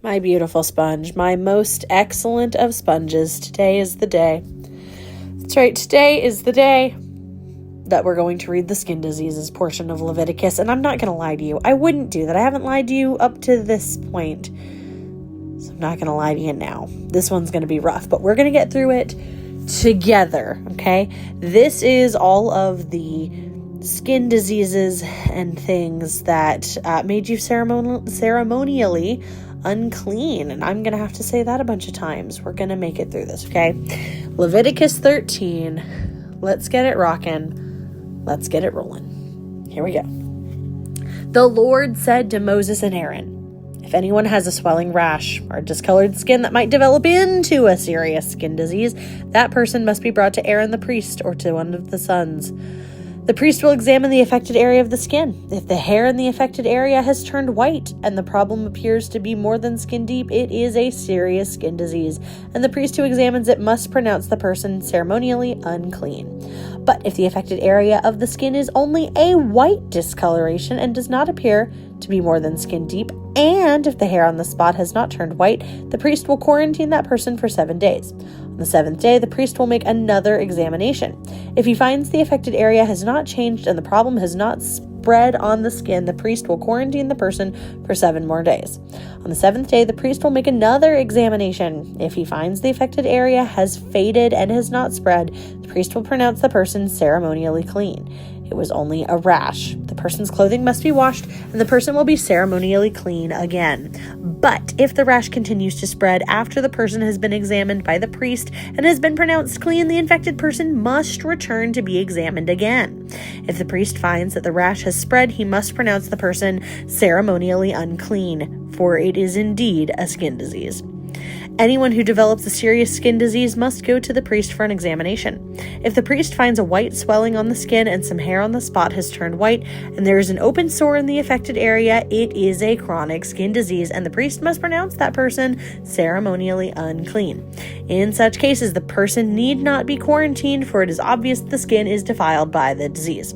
My beautiful sponge, my most excellent of sponges, today is the day. That's right, today is the day that we're going to read the skin diseases portion of Leviticus, and I'm not going to lie to you. I wouldn't do that. I haven't lied to you up to this point, so I'm not going to lie to you now. This one's going to be rough, but we're going to get through it together, okay? This is all of the skin diseases and things that made you ceremonially unclean, and I'm gonna have to say that a bunch of times. We're gonna make it through this, okay? Leviticus 13. Let's get it rocking. Let's get it rolling. Here we go. The Lord said to Moses and Aaron, if anyone has a swelling rash or discolored skin that might develop into a serious skin disease, that person must be brought to Aaron the priest or to one of the sons. The priest will examine the affected area of the skin. If the hair in the affected area has turned white and the problem appears to be more than skin deep, it is a serious skin disease, and the priest who examines it must pronounce the person ceremonially unclean. But if the affected area of the skin is only a white discoloration and does not appear to be more than skin deep, and if the hair on the spot has not turned white, the priest will quarantine that person for 7 days. On the 7th day, the priest will make another examination. If he finds the affected area has not changed and the problem has not spread on the skin, the priest will quarantine the person for 7 more days. On the 7th day, the priest will make another examination. If he finds the affected area has faded and has not spread, the priest will pronounce the person ceremonially clean. It was only a rash. The person's clothing must be washed, and the person will be ceremonially clean again. But if the rash continues to spread after the person has been examined by the priest and has been pronounced clean, the infected person must return to be examined again. If the priest finds that the rash has spread, he must pronounce the person ceremonially unclean, for it is indeed a skin disease. Anyone who develops a serious skin disease must go to the priest for an examination. If the priest finds a white swelling on the skin and some hair on the spot has turned white, and there is an open sore in the affected area, it is a chronic skin disease, and the priest must pronounce that person ceremonially unclean. In such cases, the person need not be quarantined, for it is obvious the skin is defiled by the disease.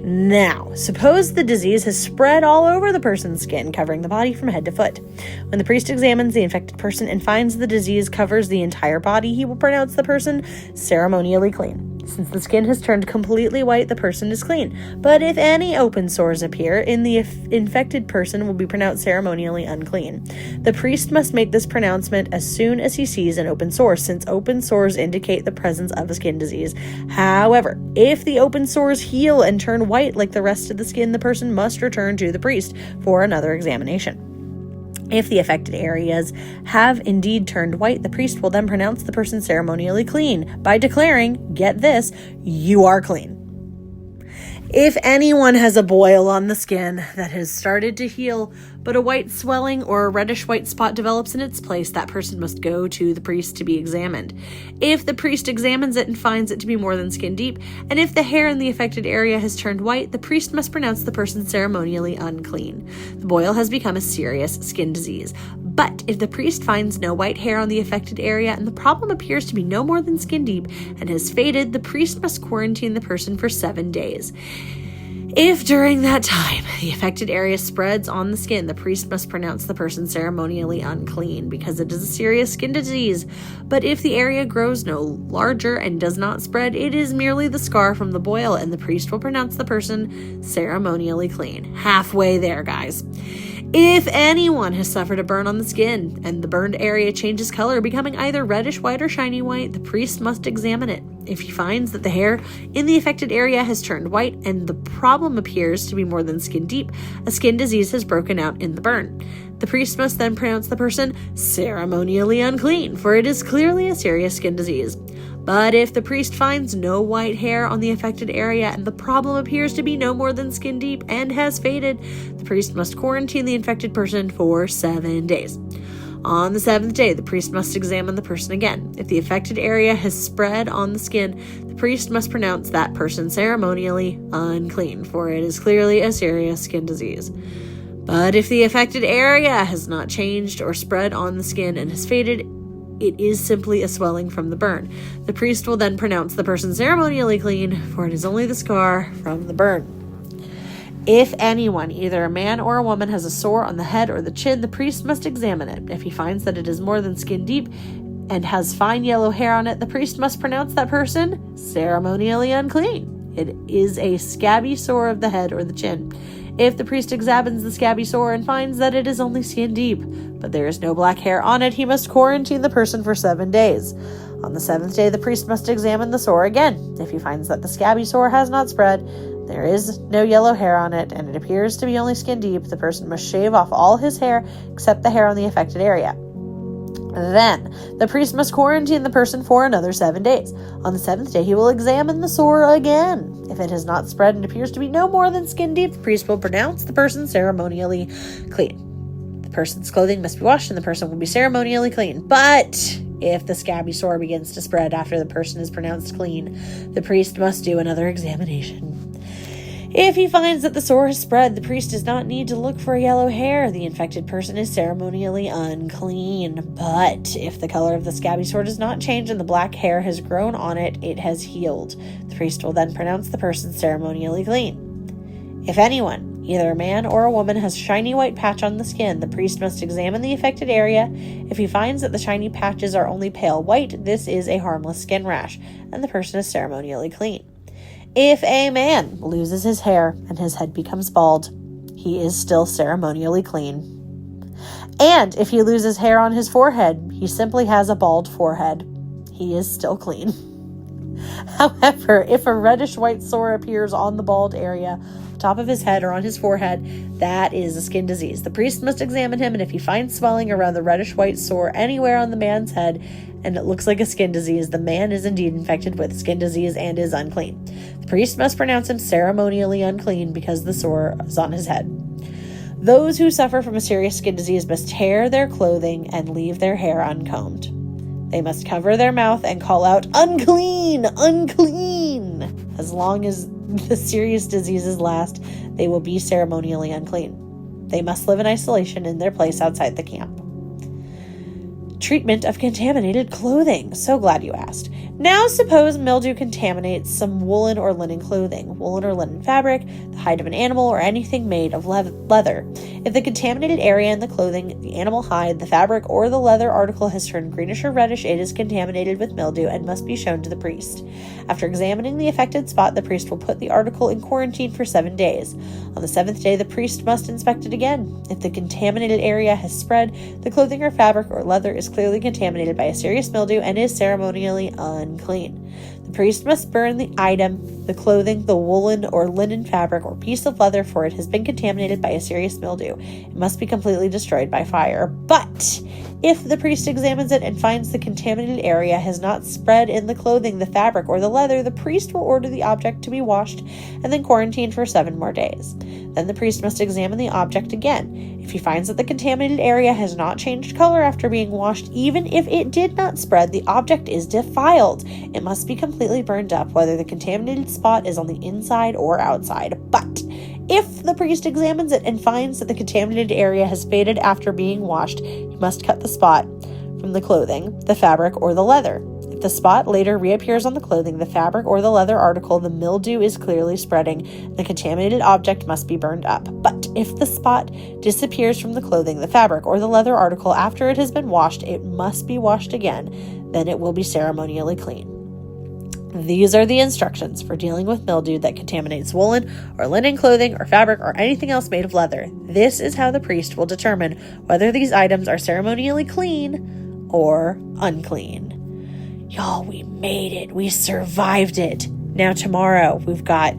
Now, suppose the disease has spread all over the person's skin, covering the body from head to foot. When the priest examines the infected person and finds the disease covers the entire body, he will pronounce the person ceremonially clean. Since the skin has turned completely white, the person is clean. But if any open sores appear, the infected person will be pronounced ceremonially unclean. The priest must make this pronouncement as soon as he sees an open sore, since open sores indicate the presence of a skin disease. However, if the open sores heal and turn white like the rest of the skin, the person must return to the priest for another examination. If the affected areas have indeed turned white, the priest will then pronounce the person ceremonially clean by declaring, get this, you are clean. If anyone has a boil on the skin that has started to heal, but a white swelling or a reddish white spot develops in its place, that person must go to the priest to be examined. If the priest examines it and finds it to be more than skin deep, and if the hair in the affected area has turned white, the priest must pronounce the person ceremonially unclean. The boil has become a serious skin disease. But if the priest finds no white hair on the affected area and the problem appears to be no more than skin deep and has faded, the priest must quarantine the person for 7 days. If during that time the affected area spreads on the skin, the priest must pronounce the person ceremonially unclean because it is a serious skin disease. But if the area grows no larger and does not spread, it is merely the scar from the boil, and the priest will pronounce the person ceremonially clean. Halfway there, guys. If anyone has suffered a burn on the skin and the burned area changes color, becoming either reddish white or shiny white, the priest must examine it. If he finds that the hair in the affected area has turned white and the problem appears to be more than skin deep, a skin disease has broken out in the burn. The priest must then pronounce the person ceremonially unclean, for it is clearly a serious skin disease. But if the priest finds no white hair on the affected area and the problem appears to be no more than skin deep and has faded, the priest must quarantine the infected person for 7 days. On the 7th day, the priest must examine the person again. If the affected area has spread on the skin, the priest must pronounce that person ceremonially unclean, for it is clearly a serious skin disease. But if the affected area has not changed or spread on the skin and has faded, it is simply a swelling from the burn. The priest will then pronounce the person ceremonially clean, for it is only the scar from the burn. If anyone, either a man or a woman, has a sore on the head or the chin, the priest must examine it. If he finds that it is more than skin deep and has fine yellow hair on it, the priest must pronounce that person ceremonially unclean. It is a scabby sore of the head or the chin. If the priest examines the scabby sore and finds that it is only skin deep, but there is no black hair on it, he must quarantine the person for 7 days. On the 7th day, the priest must examine the sore again. If he finds that the scabby sore has not spread, there is no yellow hair on it, and it appears to be only skin deep, the person must shave off all his hair except the hair on the affected area. Then, the priest must quarantine the person for another 7 days. On the 7th day, he will examine the sore again. If it has not spread and appears to be no more than skin deep, the priest will pronounce the person ceremonially clean. The person's clothing must be washed and the person will be ceremonially clean. But if the scabby sore begins to spread after the person is pronounced clean, the priest must do another examination. If he finds that the sore has spread, the priest does not need to look for yellow hair. The infected person is ceremonially unclean. But if the color of the scabby sore does not change and the black hair has grown on it, it has healed. The priest will then pronounce the person ceremonially clean. If anyone, either a man or a woman, has a shiny white patch on the skin, the priest must examine the affected area. If he finds that the shiny patches are only pale white, this is a harmless skin rash, and the person is ceremonially clean. If a man loses his hair and his head becomes bald, he is still ceremonially clean. And if he loses hair on his forehead, he simply has a bald forehead. He is still clean. However, if a reddish-white sore appears on the bald area, top of his head or on his forehead, that is a skin disease. The priest must examine him, and if he finds swelling around the reddish-white sore anywhere on the man's head, and it looks like a skin disease, the man is indeed infected with skin disease and is unclean. The priest must pronounce him ceremonially unclean because the sore is on his head. Those who suffer from a serious skin disease must tear their clothing and leave their hair uncombed. They must cover their mouth and call out, "Unclean! Unclean!" As long as the serious diseases last, they will be ceremonially unclean. They must live in isolation in their place outside the camp. Treatment of contaminated clothing. So glad you asked. Now suppose mildew contaminates some woolen or linen clothing, woolen or linen fabric, the hide of an animal, or anything made of leather. If the contaminated area in the clothing, the animal hide, the fabric, or the leather article has turned greenish or reddish, it is contaminated with mildew and must be shown to the priest. After examining the affected spot, the priest will put the article in quarantine for 7 days. On the 7th day, the priest must inspect it again. If the contaminated area has spread, the clothing or fabric or leather is clearly contaminated by a serious mildew and is ceremonially unclean. The priest must burn the item, the clothing, the woolen or linen fabric or piece of leather, for it has been contaminated by a serious mildew. It must be completely destroyed by fire. But if the priest examines it and finds the contaminated area has not spread in the clothing, the fabric, or the leather, the priest will order the object to be washed and then quarantined for 7 more days. Then the priest must examine the object again. If he finds that the contaminated area has not changed color after being washed, even if it did not spread, the object is defiled. It must be completely burned up, whether the contaminated spot is on the inside or outside. But if the priest examines it and finds that the contaminated area has faded after being washed, he must cut the spot from the clothing, the fabric, or the leather. If the spot later reappears on the clothing, the fabric, or the leather article, the mildew is clearly spreading. The contaminated object must be burned up. But if the spot disappears from the clothing, the fabric, or the leather article after it has been washed, it must be washed again. Then it will be ceremonially clean. These are the instructions for dealing with mildew that contaminates woolen or linen clothing or fabric or anything else made of leather. This is how the priest will determine whether these items are ceremonially clean or unclean. Y'all, we made it. We survived it. Now tomorrow we've got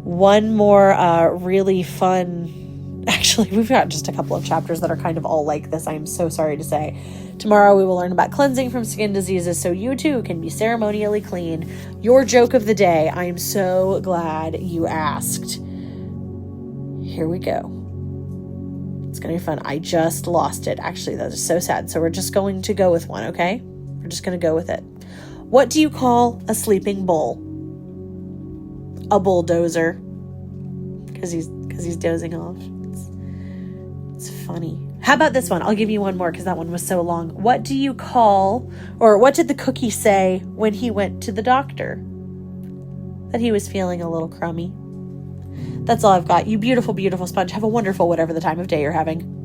one more really fun... Actually, we've got just a couple of chapters that are kind of all like this. I am so sorry to say. Tomorrow we will learn about cleansing from skin diseases so you too can be ceremonially clean. Your joke of the day. I am so glad you asked. Here we go. It's going to be fun. I just lost it. Actually, that is so sad. So we're just going to go with one, okay? We're just going to go with it. What do you call a sleeping bull? A bulldozer. Because he's dozing off. It's funny. How about this one? I'll give you one more because that one was so long. What do you call, or what did the cookie say when he went to the doctor? That he was feeling a little crummy. That's all I've got. You beautiful, beautiful sponge. Have a wonderful whatever the time of day you're having.